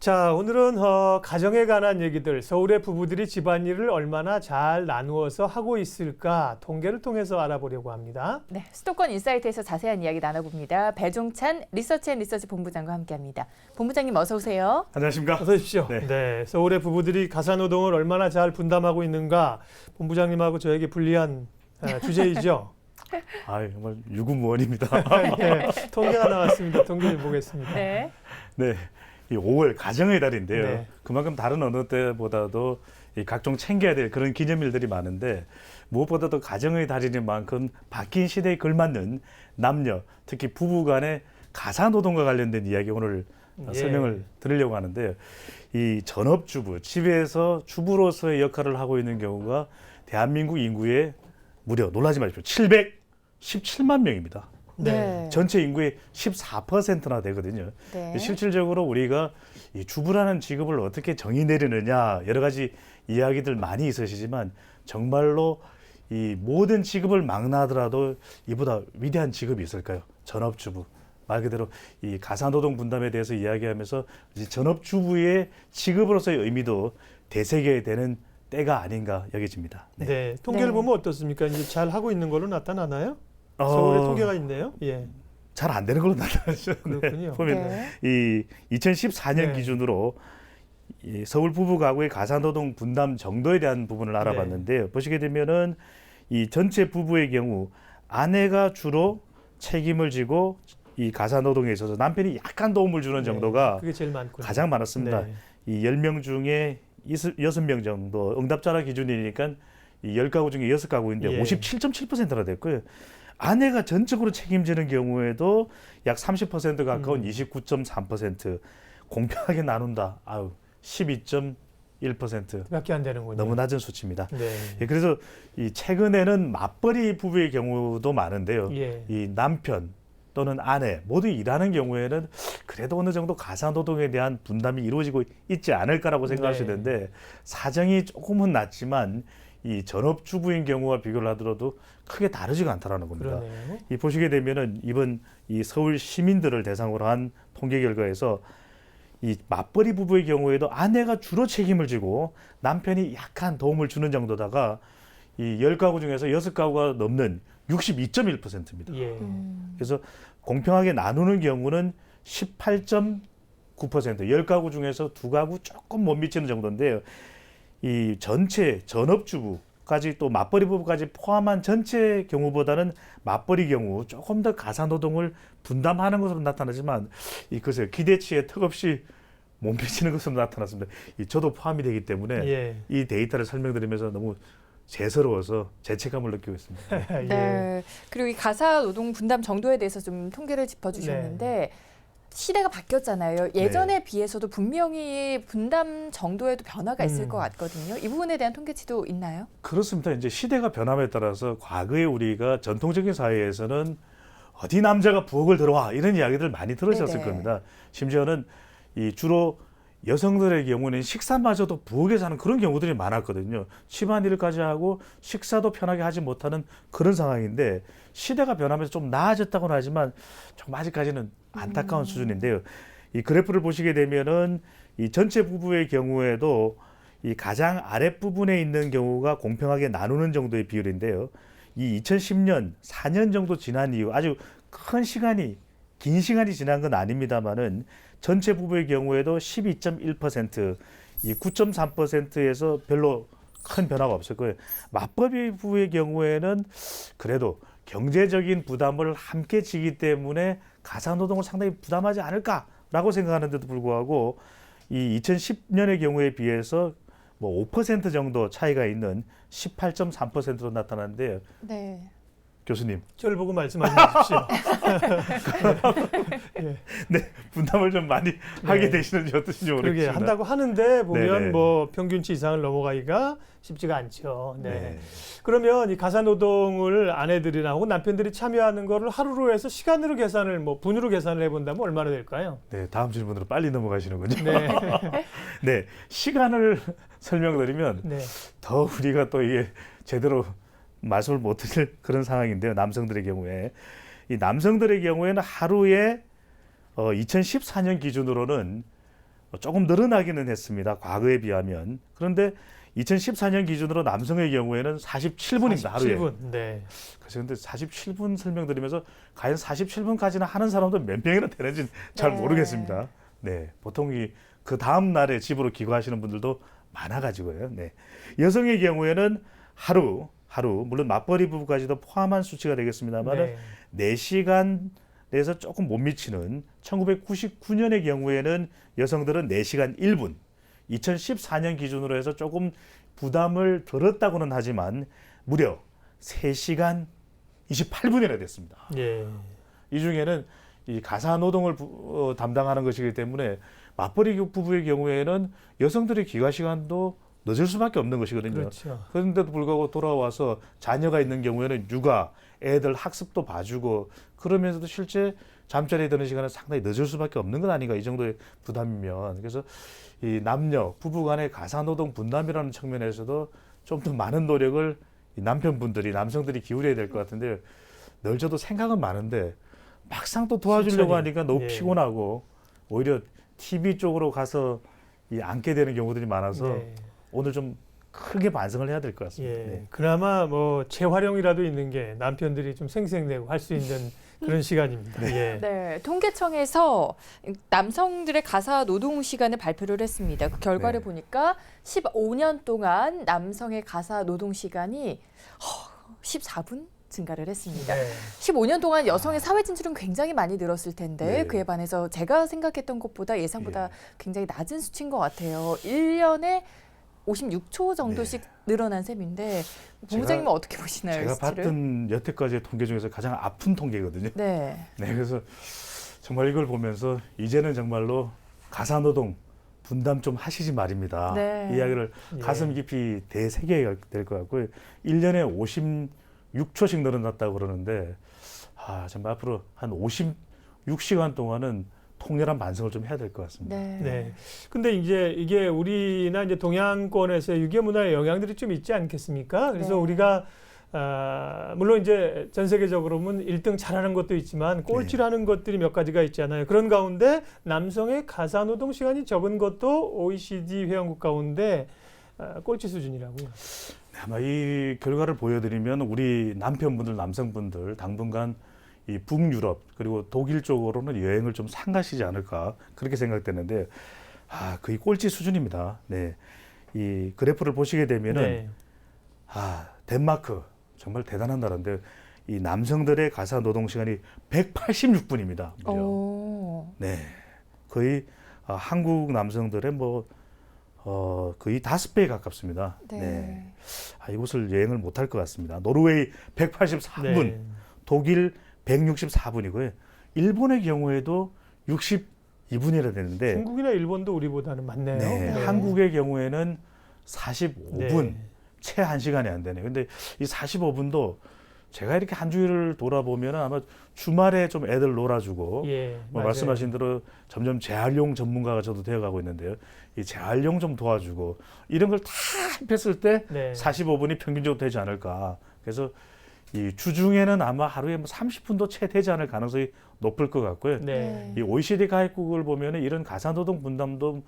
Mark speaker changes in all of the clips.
Speaker 1: 자, 오늘은 가정에 관한 얘기들, 서울의 부부들이 집안일을 얼마나 잘 나누어서 하고 있을까 통계를 통해서 알아보려고 합니다.
Speaker 2: 네, 수도권 인사이트에서 자세한 이야기 나눠봅니다. 배종찬 리서치 본부장과 함께합니다. 본부장님 어서 오세요.
Speaker 3: 안녕하십니까?
Speaker 1: 어서 오십시오. 네, 서울의 부부들이 가사노동을 얼마나 잘 분담하고 있는가 본부장님하고 저에게 불리한 주제이죠.
Speaker 3: 아, 정말 유구무원입니다.
Speaker 1: 예, 통계가 나왔습니다. 통계 좀 보겠습니다.
Speaker 2: 네.
Speaker 3: 네, 이 5월 가정의 달인데요.
Speaker 1: 네.
Speaker 3: 그만큼 다른 어느 때보다도 이 각종 챙겨야 될 그런 기념일들이 많은데 무엇보다도 가정의 달인 만큼 바뀐 시대에 걸맞는 남녀, 특히 부부 간의 가사노동과 관련된 이야기 오늘 설명을 드리려고 하는데요. 이 전업주부, 집에서 주부로서의 역할을 하고 있는 경우가 대한민국 인구의 무려 놀라지 마십시오. 717만 명입니다.
Speaker 1: 네.
Speaker 3: 전체 인구의 14%나 되거든요.
Speaker 2: 네.
Speaker 3: 실질적으로 우리가 이 주부라는 직업을 어떻게 정의 내리느냐 여러 가지 이야기들 많이 있으시지만 정말로 이 모든 직업을 망라하더라도 이보다 위대한 직업이 있을까요? 전업주부. 말 그대로 이 가사노동 분담에 대해서 이야기하면서 전업주부의 직업으로서의 의미도 되새겨야 되는 때가 아닌가 여겨집니다.
Speaker 1: 네. 통계를
Speaker 2: 네.
Speaker 1: 보면 어떻습니까? 이제 잘 하고 있는 걸로 나타나나요? 서울에 통계가 있네요. 예.
Speaker 3: 잘 안 되는 걸로 나타나죠.
Speaker 1: 그렇군요.
Speaker 3: 보면
Speaker 2: 네.
Speaker 3: 이 2014년
Speaker 1: 네.
Speaker 3: 기준으로 이 서울 부부 가구의 가사노동 분담 정도에 대한 부분을 알아봤는데요. 보시게 되면은 이 전체 부부의 경우 아내가 주로 책임을 지고 이 가사노동에 있어서 남편이 약간 도움을 주는 정도가
Speaker 1: 그게 제일 많군요.
Speaker 3: 가장 많았습니다.
Speaker 1: 네.
Speaker 3: 이 10명 중에 6명 정도 응답자라 기준이니까 이 10가구 중에 6가구인데
Speaker 1: 예.
Speaker 3: 57.7%나 됐고요. 아내가 전적으로 책임지는 경우에도 약 30% 가까운 29.3%, 공평하게 나눈다. 12.1%.
Speaker 1: 밖에 안 되는군요.
Speaker 3: 너무 낮은 수치입니다.
Speaker 1: 네.
Speaker 3: 예, 그래서 이 최근에는 맞벌이 부부의 경우도 많은데요.
Speaker 1: 예.
Speaker 3: 이 남편 또는 아내 모두 일하는 경우에는 그래도 어느 정도 가사노동에 대한 분담이 이루어지고 있지 않을까라고 생각하시는데 사정이 조금은 낮지만 이 전업주부인 경우와 비교를 하더라도 크게 다르지가 않다라는 겁니다.
Speaker 1: 그러네요.
Speaker 3: 이 보시게 되면은 이번 이 서울 시민들을 대상으로 한 통계 결과에서 이 맞벌이 부부의 경우에도 아내가 주로 책임을 지고 남편이 약간 도움을 주는 정도다가 이 10가구 중에서 6가구가 넘는 62.1%입니다.
Speaker 1: 예.
Speaker 3: 그래서 공평하게 나누는 경우는 18.9%, 10가구 중에서 2가구 조금 못 미치는 정도인데요. 이 전체 전업주부까지 또 맞벌이 부부까지 포함한 전체 경우보다는 맞벌이 경우 조금 더 가사노동을 분담하는 것으로 나타나지만 이 글쎄요 기대치에 턱없이 못 미치는 것으로 나타났습니다. 저도 포함이 되기 때문에
Speaker 1: 예.
Speaker 3: 이 데이터를 설명드리면서 너무 죄스러워서 죄책감을 느끼고 있습니다.
Speaker 1: 예.
Speaker 2: 네. 그리고 이 가사 노동 분담 정도에 대해서 좀 통계를 짚어주셨는데 시대가 바뀌었잖아요. 예전에 비해서도 분명히 분담 정도에도 변화가 있을 것 같거든요. 이 부분에 대한 통계치도 있나요?
Speaker 3: 그렇습니다. 이제 시대가 변함에 따라서 과거에 우리가 전통적인 사회에서는 어디 남자가 부엌을 들어와 이런 이야기들 많이 들으셨을
Speaker 2: 네네.
Speaker 3: 겁니다. 심지어는 이 주로 여성들의 경우는 식사마저도 부엌에서 하는 그런 경우들이 많았거든요. 집안일까지 하고 식사도 편하게 하지 못하는 그런 상황인데 시대가 변하면서 좀 나아졌다고는 하지만 좀 아직까지는 안타까운 수준인데요. 이 그래프를 보시게 되면은 이 전체 부부의 경우에도 이 가장 아랫부분에 있는 경우가 공평하게 나누는 정도의 비율인데요. 이 2010년 4년 정도 지난 이후 아주 긴 시간이 지난 건 아닙니다만은 전체 부부의 경우에도 12.1%, 이 9.3%에서 별로 큰 변화가 없을 거예요. 맞벌이 부부의 경우에는 그래도 경제적인 부담을 함께 지기 때문에 가사노동을 상당히 부담하지 않을까라고 생각하는데도 불구하고 이 2010년의 경우에 비해서 뭐 5% 정도 차이가 있는 18.3%로 나타나는데요.
Speaker 2: 네.
Speaker 3: 교수님.
Speaker 1: 저를 보고 말씀하십시오. 예.
Speaker 3: 네, 분담을 좀 많이 하게 되시는지 어떠신지
Speaker 1: 그러게
Speaker 3: 모르겠습니다.
Speaker 1: 한다고 하는데 보면
Speaker 3: 네네.
Speaker 1: 뭐 평균치 이상을 넘어가기가 쉽지가 않죠. 네.
Speaker 3: 네.
Speaker 1: 그러면 이 가사노동을 아내들이나 혹은 남편들이 참여하는 거를 하루로 해서 시간으로 계산을 분으로 계산을 해본다면 얼마나 될까요?
Speaker 3: 네, 다음 질문으로 빨리 넘어가시는군요.
Speaker 1: 네.
Speaker 3: 네, 시간을 설명드리면
Speaker 1: 네.
Speaker 3: 더 우리가 또 이게 제대로 말씀을 못 드릴 그런 상황인데요. 남성들의 경우에 이 남성들의 경우에는 하루에 2014년 기준으로는 조금 늘어나기는 했습니다. 과거에 비하면. 그런데 2014년 기준으로 남성의 경우에는 47분입니다. 하루에.
Speaker 1: 47분. 네.
Speaker 3: 그래서 근데 47분 설명드리면서 과연 47분까지는 하는 사람도 몇 명이나 되는지 잘
Speaker 2: 네.
Speaker 3: 모르겠습니다. 네, 보통 그 다음 날에 집으로 귀가하시는 분들도 많아가지고요. 네, 여성의 경우에는 하루 물론 맞벌이 부부까지도 포함한 수치가 되겠습니다만
Speaker 1: 네.
Speaker 3: 4시간에서 조금 못 미치는 1999년의 경우에는 여성들은 4시간 1분, 2014년 기준으로 해서 조금 부담을 덜었다고는 하지만 무려 3시간 28분이나 됐습니다.
Speaker 1: 예.
Speaker 3: 이 중에는 이 가사 노동을 담당하는 것이기 때문에 맞벌이 부부의 경우에는 여성들의 귀가 시간도 늦을 수밖에 없는 것이거든요.
Speaker 1: 그렇죠.
Speaker 3: 그런데도 불구하고 돌아와서 자녀가 있는 경우에는 육아, 애들 학습도 봐주고 그러면서도 실제 잠자리에 드는 시간은 상당히 늦을 수밖에 없는 건 아닌가 이 정도의 부담이면. 그래서 이 남녀 부부 간의 가사 노동 분담이라는 측면에서도 좀 더 많은 노력을 이 남편분들이 남성들이 기울여야 될 것 같은데 늘 저도 생각은 많은데 막상 또 도와주려고
Speaker 1: 실천이.
Speaker 3: 하니까 너무
Speaker 1: 예.
Speaker 3: 피곤하고 오히려 TV 쪽으로 가서 앉게 되는 경우들이 많아서
Speaker 1: 네.
Speaker 3: 오늘 좀 크게 반성을 해야 될 것 같습니다.
Speaker 1: 예.
Speaker 3: 네.
Speaker 1: 그나마 뭐 재활용이라도 있는 게 남편들이 좀 생색내고 할 수 있는 그런 시간입니다. 예.
Speaker 2: 네, 통계청에서 남성들의 가사 노동 시간을 발표를 했습니다. 그 결과를
Speaker 3: 네.
Speaker 2: 보니까 15년 동안 남성의 가사 노동 시간이 14분 증가를 했습니다.
Speaker 1: 네.
Speaker 2: 15년 동안 여성의 사회 진출은 굉장히 많이 늘었을 텐데
Speaker 3: 네.
Speaker 2: 그에 반해서 제가 생각했던 것보다 예상보다 굉장히 낮은 수치인 것 같아요. 1년에 56초 정도씩 늘어난 셈인데 본부장님은 어떻게 보시나요? 이
Speaker 3: 제가
Speaker 2: 수치를?
Speaker 3: 봤던 여태까지의 통계 중에서 가장 아픈 통계거든요.
Speaker 2: 네.
Speaker 3: 네, 그래서 정말 이걸 보면서 이제는 정말로 가사 노동 분담 좀 하시지 말입니다.
Speaker 2: 네.
Speaker 3: 이야기를
Speaker 1: 예.
Speaker 3: 가슴 깊이 되새겨야 될 것 같고요. 1년에 56초씩 늘어났다고 그러는데 정말 앞으로 한 56시간 동안은 통렬한 반성을 좀 해야 될 것 같습니다.
Speaker 2: 네.
Speaker 1: 네. 근데 이제 이게 우리나 이제 동양권에서 유교 문화의 영향들이 좀 있지 않겠습니까? 그래서
Speaker 2: 네.
Speaker 1: 우리가 물론 이제 전 세계적으로 보면 1등 잘하는 것도 있지만 꼴찌라는 것들이 몇 가지가 있잖아요. 그런 가운데 남성의 가사 노동 시간이 적은 것도 OECD 회원국 가운데 꼴찌 수준이라고요.
Speaker 3: 아마 이 결과를 보여드리면 우리 남편분들, 남성분들 당분간 이 북유럽 그리고 독일 쪽으로는 여행을 좀 삼가시지 않을까 그렇게 생각되는데 거의 꼴찌 수준입니다. 네, 이 그래프를 보시게 되면은
Speaker 1: 네.
Speaker 3: 덴마크 정말 대단한 나라인데 이 남성들의 가사 노동 시간이 186분입니다.
Speaker 2: 오.
Speaker 3: 네, 거의 한국 남성들의 거의 5배에 가깝습니다.
Speaker 2: 네.
Speaker 3: 이곳을 여행을 못할 것 같습니다. 노르웨이 183분,
Speaker 1: 네.
Speaker 3: 독일 164분이고요. 일본의 경우에도 62분이나 되는데
Speaker 1: 중국이나 일본도 우리보다는 많네요.
Speaker 3: 네,
Speaker 1: 네.
Speaker 3: 한국의 경우에는 45분,
Speaker 1: 네.
Speaker 3: 채 1시간이 안 되네요. 근데 이 45분도 제가 이렇게 한 주일을 돌아보면 아마 주말에 좀 애들 놀아주고
Speaker 1: 예, 맞아요.
Speaker 3: 말씀하신 대로 점점 재활용 전문가가 저도 되어가고 있는데요. 이 재활용 좀 도와주고 이런 걸 다 합했을 때
Speaker 1: 네.
Speaker 3: 45분이 평균적으로 되지 않을까. 그래서 이 주중에는 아마 하루에 30분도 채 되지 않을 가능성이 높을 것 같고요.
Speaker 1: 네.
Speaker 3: 이 OECD 가입국을 보면은 이런 가사노동 분담도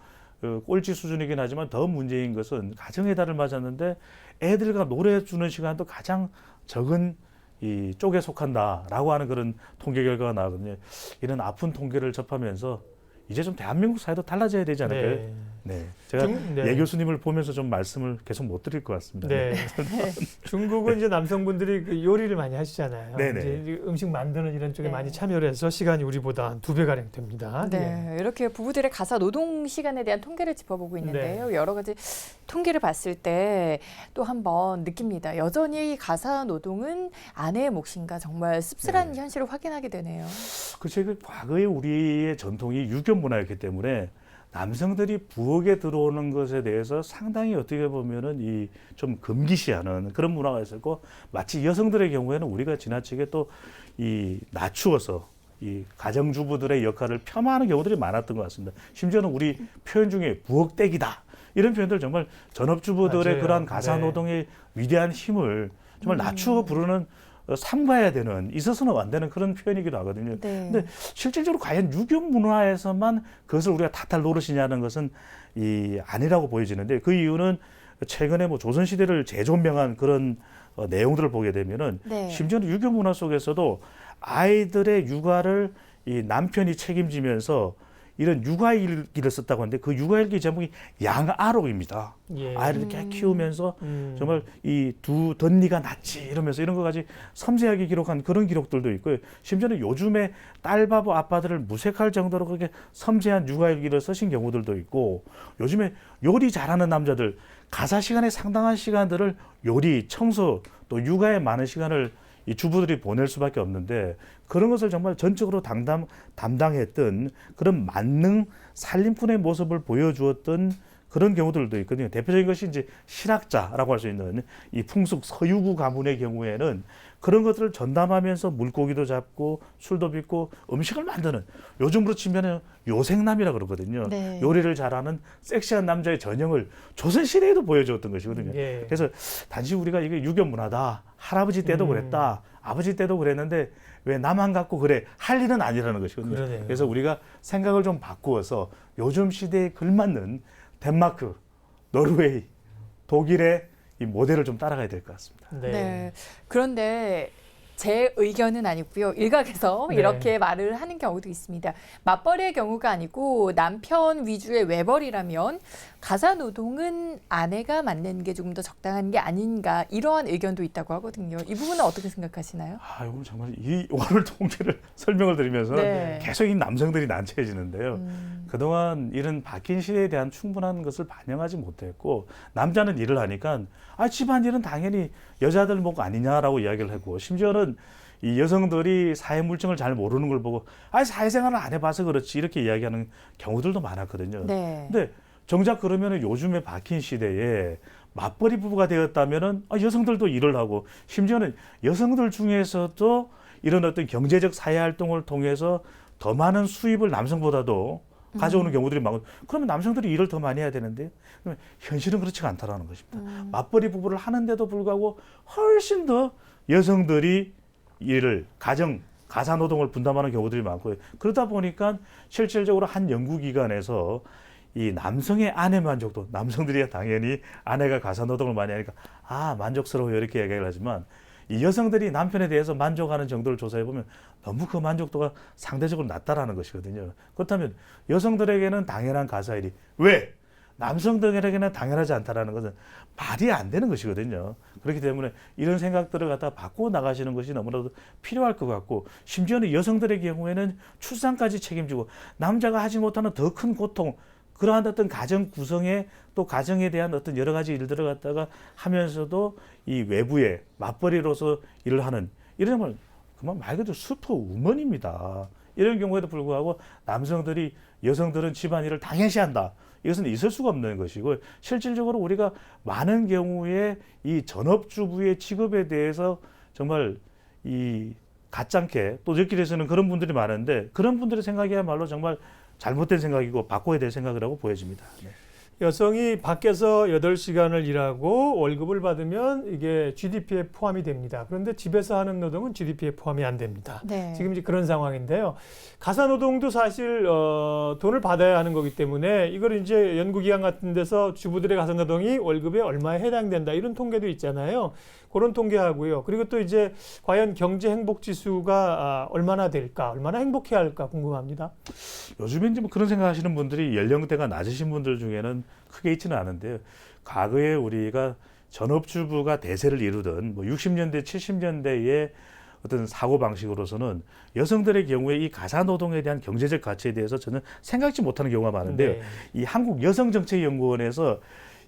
Speaker 3: 꼴찌 수준이긴 하지만 더 문제인 것은 가정의 달을 맞았는데 애들과 놀아주는 시간도 가장 적은 이 쪽에 속한다라고 하는 그런 통계 결과가 나거든요. 이런 아픈 통계를 접하면서 이제 좀 대한민국 사회도 달라져야 되지 않을까요?
Speaker 1: 네.
Speaker 3: 네, 제가
Speaker 1: 네.
Speaker 3: 예 교수님을 보면서 좀 말씀을 계속 못 드릴 것 같습니다.
Speaker 1: 네. 중국은 이제 남성분들이 그 요리를 많이 하시잖아요.
Speaker 3: 네네.
Speaker 1: 이제 음식 만드는 이런 쪽에
Speaker 2: 네.
Speaker 1: 많이 참여를 해서 시간이 우리보다 한 2배 가량 됩니다.
Speaker 2: 네, 이렇게 부부들의 가사 노동 시간에 대한 통계를 짚어보고 있는데요. 여러 가지 통계를 봤을 때 또 한번 느낍니다. 여전히 가사 노동은 아내의 몫인가 정말 씁쓸한
Speaker 3: 네.
Speaker 2: 현실을 확인하게 되네요.
Speaker 3: 그렇죠. 과거에 우리의 전통이 유교 문화였기 때문에 남성들이 부엌에 들어오는 것에 대해서 상당히 어떻게 보면은 이 좀 금기시하는 그런 문화가 있었고 마치 여성들의 경우에는 우리가 지나치게 또 이 낮추어서 이 가정주부들의 역할을 폄하하는 경우들이 많았던 것 같습니다. 심지어는 우리 표현 중에 부엌대기다 이런 표현들 정말 전업주부들의
Speaker 1: 맞아요.
Speaker 3: 그러한 가사
Speaker 1: 네.
Speaker 3: 노동의 위대한 힘을 정말 낮추어 부르는 삼가야 되는, 있어서는 안 되는 그런 표현이기도 하거든요.
Speaker 2: 네.
Speaker 3: 근데 실질적으로 과연 유교 문화에서만 그것을 우리가 탓할 노릇이냐는 것은 아니라고 보여지는데, 그 이유는 최근에 뭐 조선시대를 재조명한 그런 내용들을 보게 되면은
Speaker 2: 네.
Speaker 3: 심지어는 유교 문화 속에서도 아이들의 육아를 이 남편이 책임지면서 이런 육아일기를 썼다고 하는데, 그 육아일기 제목이 양아록입니다.
Speaker 1: 예.
Speaker 3: 아이를 이렇게 키우면서 정말 이 두 덧니가 낫지 이러면서 이런 것까지 섬세하게 기록한 그런 기록들도 있고요. 심지어는 요즘에 딸바보 아빠들을 무색할 정도로 그렇게 섬세한 육아일기를 쓰신 경우들도 있고, 요즘에 요리 잘하는 남자들 가사 시간에 상당한 시간들을 요리, 청소, 또 육아에 많은 시간을 이 주부들이 보낼 수밖에 없는데, 그런 것을 정말 전적으로 담당했던 그런 만능 살림꾼의 모습을 보여주었던 그런 경우들도 있거든요. 대표적인 것이 이제 실학자라고 할 수 있는 이 풍숙 서유구 가문의 경우에는 그런 것들을 전담하면서 물고기도 잡고 술도 빚고 음식을 만드는, 요즘으로 치면은 요생남이라 그러거든요.
Speaker 2: 네.
Speaker 3: 요리를 잘하는 섹시한 남자의 전형을 조선시대에도 보여주었던 것이거든요.
Speaker 1: 예.
Speaker 3: 그래서 단지 우리가 이게 유교 문화다, 할아버지 때도 그랬다, 아버지 때도 그랬는데 왜 나만 갖고 그래, 할 일은 아니라는 것이거든요.
Speaker 1: 그러네요.
Speaker 3: 그래서 우리가 생각을 좀 바꾸어서 요즘 시대에 걸맞는 덴마크, 노르웨이, 독일의 이 모델을 좀 따라가야 될 것 같습니다.
Speaker 1: 네.
Speaker 2: 네. 그런데 제 의견은 아니고요. 일각에서
Speaker 1: 네.
Speaker 2: 이렇게 말을 하는 경우도 있습니다. 맞벌이의 경우가 아니고 남편 위주의 외벌이라면 가사 노동은 아내가 맡는 게 조금 더 적당한 게 아닌가, 이러한 의견도 있다고 하거든요. 이 부분은 어떻게 생각하시나요?
Speaker 3: 오늘 정말 오늘 통계를 설명을 드리면서
Speaker 2: 네.
Speaker 3: 계속 이 남성들이 난처해지는데요. 그동안 이런 바뀐 시대에 대한 충분한 것을 반영하지 못했고, 남자는 일을 하니까 집안일은 당연히 여자들 목 아니냐라고 이야기를 하고, 심지어는 이 여성들이 사회 물정을 잘 모르는 걸 보고 사회생활을 안 해봐서 그렇지 이렇게 이야기하는 경우들도 많았거든요.
Speaker 2: 네.
Speaker 3: 근데 정작 그러면은 요즘에 바뀐 시대에 맞벌이 부부가 되었다면은 여성들도 일을 하고, 심지어는 여성들 중에서도 이런 어떤 경제적 사회 활동을 통해서 더 많은 수입을 남성보다도 가져오는 경우들이 많고, 그러면 남성들이 일을 더 많이 해야 되는데, 그러면 현실은 그렇지가 않다라는 것입니다. 맞벌이 부부를 하는데도 불구하고 훨씬 더 여성들이 일을, 가사 노동을 분담하는 경우들이 많고요. 그러다 보니까 실질적으로 한 연구기관에서 이 남성의 아내 만족도, 남성들이 당연히 아내가 가사 노동을 많이 하니까 만족스러워요 이렇게 얘기를 하지만, 이 여성들이 남편에 대해서 만족하는 정도를 조사해 보면 너무 그 만족도가 상대적으로 낮다라는 것이거든요. 그렇다면 여성들에게는 당연한 가사일이 왜 남성들에게는 당연하지 않다라는 것은 말이 안 되는 것이거든요. 그렇기 때문에 이런 생각들을 갖다 바꾸어 나가시는 것이 너무나도 필요할 것 같고, 심지어는 여성들의 경우에는 출산까지 책임지고 남자가 하지 못하는 더 큰 고통, 그러한 어떤 가정 구성에, 또 가정에 대한 어떤 여러 가지 일들을 갖다가 하면서도 이 외부에 맞벌이로서 일을 하는, 이런 걸 그만 말 그대로 슈퍼우먼입니다. 이런 경우에도 불구하고 남성들이, 여성들은 집안일을 당연시한다, 이것은 있을 수가 없는 것이고, 실질적으로 우리가 많은 경우에 이 전업주부의 직업에 대해서 정말 이 가짱게 또 느끼려서는 그런 분들이 많은데, 그런 분들의 생각이야말로 정말 잘못된 생각이고 바꿔야 될 생각이라고 보여집니다. 네.
Speaker 1: 여성이 밖에서 8시간을 일하고 월급을 받으면 이게 GDP에 포함이 됩니다. 그런데 집에서 하는 노동은 GDP에 포함이 안 됩니다.
Speaker 2: 네.
Speaker 1: 지금 이제 그런 상황인데요. 가사 노동도 사실 돈을 받아야 하는 거기 때문에 이걸 이제 연구기관 같은 데서 주부들의 가사 노동이 월급에 얼마에 해당된다, 이런 통계도 있잖아요. 그런 통계하고요. 그리고 또 이제 과연 경제 행복 지수가 얼마나 될까, 얼마나 행복해야 할까 궁금합니다.
Speaker 3: 요즘에 이제 뭐 그런 생각하시는 분들이 연령대가 낮으신 분들 중에는 크게 있지는 않은데요. 과거에 우리가 전업주부가 대세를 이루던 뭐 60년대, 70년대의 어떤 사고 방식으로서는 여성들의 경우에 이 가사 노동에 대한 경제적 가치에 대해서 저는 생각지 못하는 경우가 많은데요.
Speaker 1: 네.
Speaker 3: 이 한국여성정책연구원에서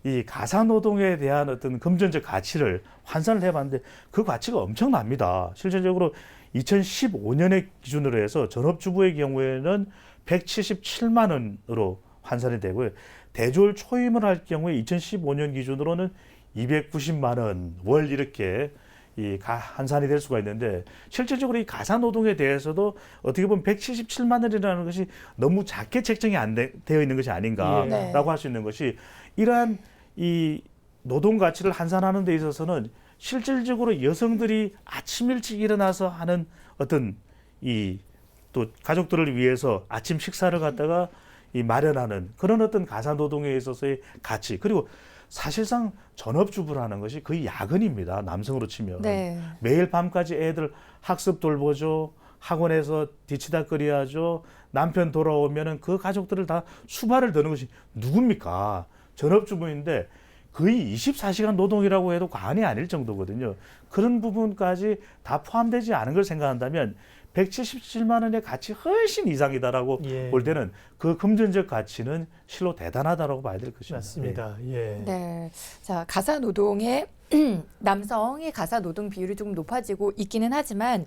Speaker 3: 이 가사 노동에 대한 어떤 금전적 가치를 환산을 해봤는데 그 가치가 엄청납니다. 실질적으로 2015년의 기준으로 해서 전업주부의 경우에는 177만 원으로 환산이 되고요. 대졸 초임을 할 경우에 2015년 기준으로는 290만 원 월 이렇게 환산이 될 수가 있는데, 실질적으로 이 가사 노동에 대해서도 어떻게 보면 177만 원이라는 것이 너무 작게 책정이 되어 있는 것이 아닌가라고
Speaker 2: 네.
Speaker 3: 할 수 있는 것이, 이러한 이 노동 가치를 환산하는 데 있어서는 실질적으로 여성들이 아침 일찍 일어나서 하는 어떤 이 또 가족들을 위해서 아침 식사를 갖다가 이 마련하는 그런 어떤 가사 노동에 있어서의 가치, 그리고 사실상 전업주부라는 것이 거의 야근입니다. 남성으로 치면.
Speaker 2: 네.
Speaker 3: 매일 밤까지 애들 학습 돌보죠. 학원에서 뒤치다거리하죠. 남편 돌아오면은 그 가족들을 다 수발을 드는 것이 누굽니까? 전업주부인데 거의 24시간 노동이라고 해도 과언이 아닐 정도거든요. 그런 부분까지 다 포함되지 않은 걸 생각한다면 177만 원의 가치 훨씬 이상이다라고
Speaker 1: 예.
Speaker 3: 볼 때는 그 금전적 가치는 실로 대단하다라고 봐야 될 것입니다.
Speaker 1: 맞습니다. 예.
Speaker 2: 네. 자, 가사 노동의 남성의 가사 노동 비율이 조금 높아지고 있기는 하지만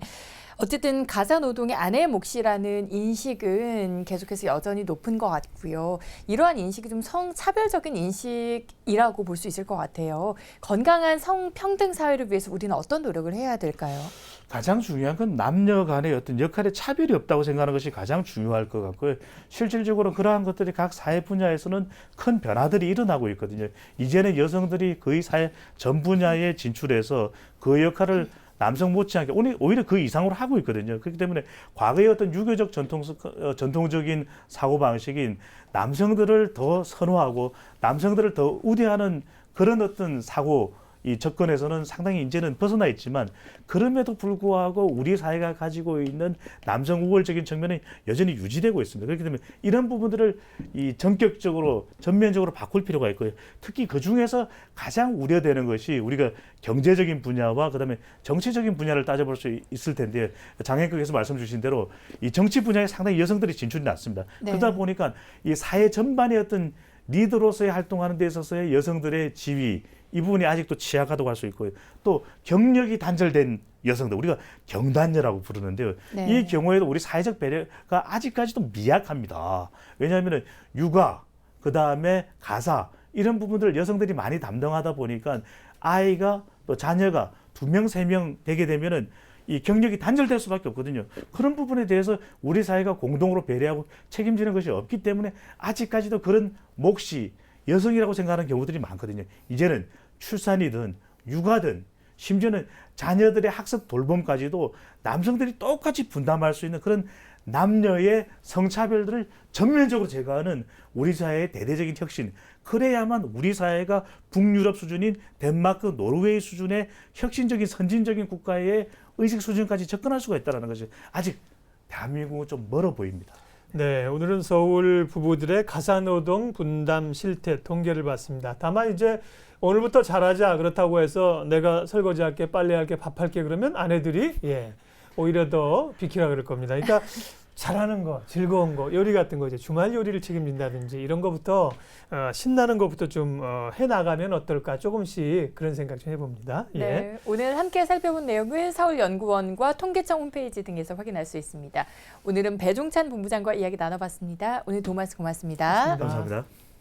Speaker 2: 어쨌든 가사 노동의 아내의 몫이라는 인식은 계속해서 여전히 높은 것 같고요. 이러한 인식이 좀 성차별적인 인식이라고 볼 수 있을 것 같아요. 건강한 성평등 사회를 위해서 우리는 어떤 노력을 해야 될까요?
Speaker 3: 가장 중요한 건 남녀 간의 어떤 역할에 차별이 없다고 생각하는 것이 가장 중요할 것 같고요. 실질적으로 그러한 것들이 각 사회 분야에서는 큰 변화들이 일어나고 있거든요. 이제는 여성들이 거의 사회 전 분야에 진출해서 그 역할을 남성 못지않게 오히려 그 이상으로 하고 있거든요. 그렇기 때문에 과거의 어떤 유교적 전통적인 사고방식인 남성들을 더 선호하고 남성들을 더 우대하는 그런 어떤 사고 이 접근에서는 상당히 이제는 벗어나 있지만 그럼에도 불구하고 우리 사회가 가지고 있는 남성 우월적인 측면이 여전히 유지되고 있습니다. 그렇기 때문에 이런 부분들을 이 전격적으로 전면적으로 바꿀 필요가 있고요. 특히 그 중에서 가장 우려되는 것이 우리가 경제적인 분야와 그다음에 정치적인 분야를 따져볼 수 있을 텐데 장애국에서 말씀 주신 대로 이 정치 분야에 상당히 여성들이 진출이 났습니다.
Speaker 2: 네.
Speaker 3: 그러다 보니까 이 사회 전반의 어떤 리더로서의 활동하는 데 있어서의 여성들의 지위 이 부분이 아직도 취약하다고 할 수 있고요. 또 경력이 단절된 여성들, 우리가 경단녀라고 부르는데요.
Speaker 2: 네.
Speaker 3: 이 경우에도 우리 사회적 배려가 아직까지도 미약합니다. 왜냐하면 육아, 그 다음에 가사 이런 부분들을 여성들이 많이 담당하다 보니까 아이가 또 자녀가 2명, 3명 되게 되면은 이 경력이 단절될 수밖에 없거든요. 그런 부분에 대해서 우리 사회가 공동으로 배려하고 책임지는 것이 없기 때문에 아직까지도 그런 몫이 여성이라고 생각하는 경우들이 많거든요. 이제는 출산이든 육아든 심지어는 자녀들의 학습 돌봄까지도 남성들이 똑같이 분담할 수 있는 그런 남녀의 성차별들을 전면적으로 제거하는 우리 사회의 대대적인 혁신, 그래야만 우리 사회가 북유럽 수준인 덴마크, 노르웨이 수준의 혁신적인 선진적인 국가의 의식 수준까지 접근할 수가 있다는 것이 아직 대한민국은 좀 멀어 보입니다.
Speaker 1: 네, 오늘은 서울 부부들의 가사노동 분담 실태 통계를 봤습니다. 다만 이제 오늘부터 잘하자 그렇다고 해서 내가 설거지할게, 빨래할게, 밥할게 그러면 아내들이 오히려 더 비키라 그럴 겁니다. 그러니까 잘하는 거, 즐거운 거, 요리 같은 거 이제 주말 요리를 책임진다든지 이런 거부터 신나는 거부터 좀 해나가면 어떨까 조금씩 그런 생각 좀 해봅니다. 예.
Speaker 2: 네, 오늘 함께 살펴본 내용은 서울연구원과 통계청 홈페이지 등에서 확인할 수 있습니다. 오늘은 배종찬 본부장과 이야기 나눠봤습니다. 오늘 도움 말씀 고맙습니다.
Speaker 1: 고맙습니다.
Speaker 3: 감사합니다.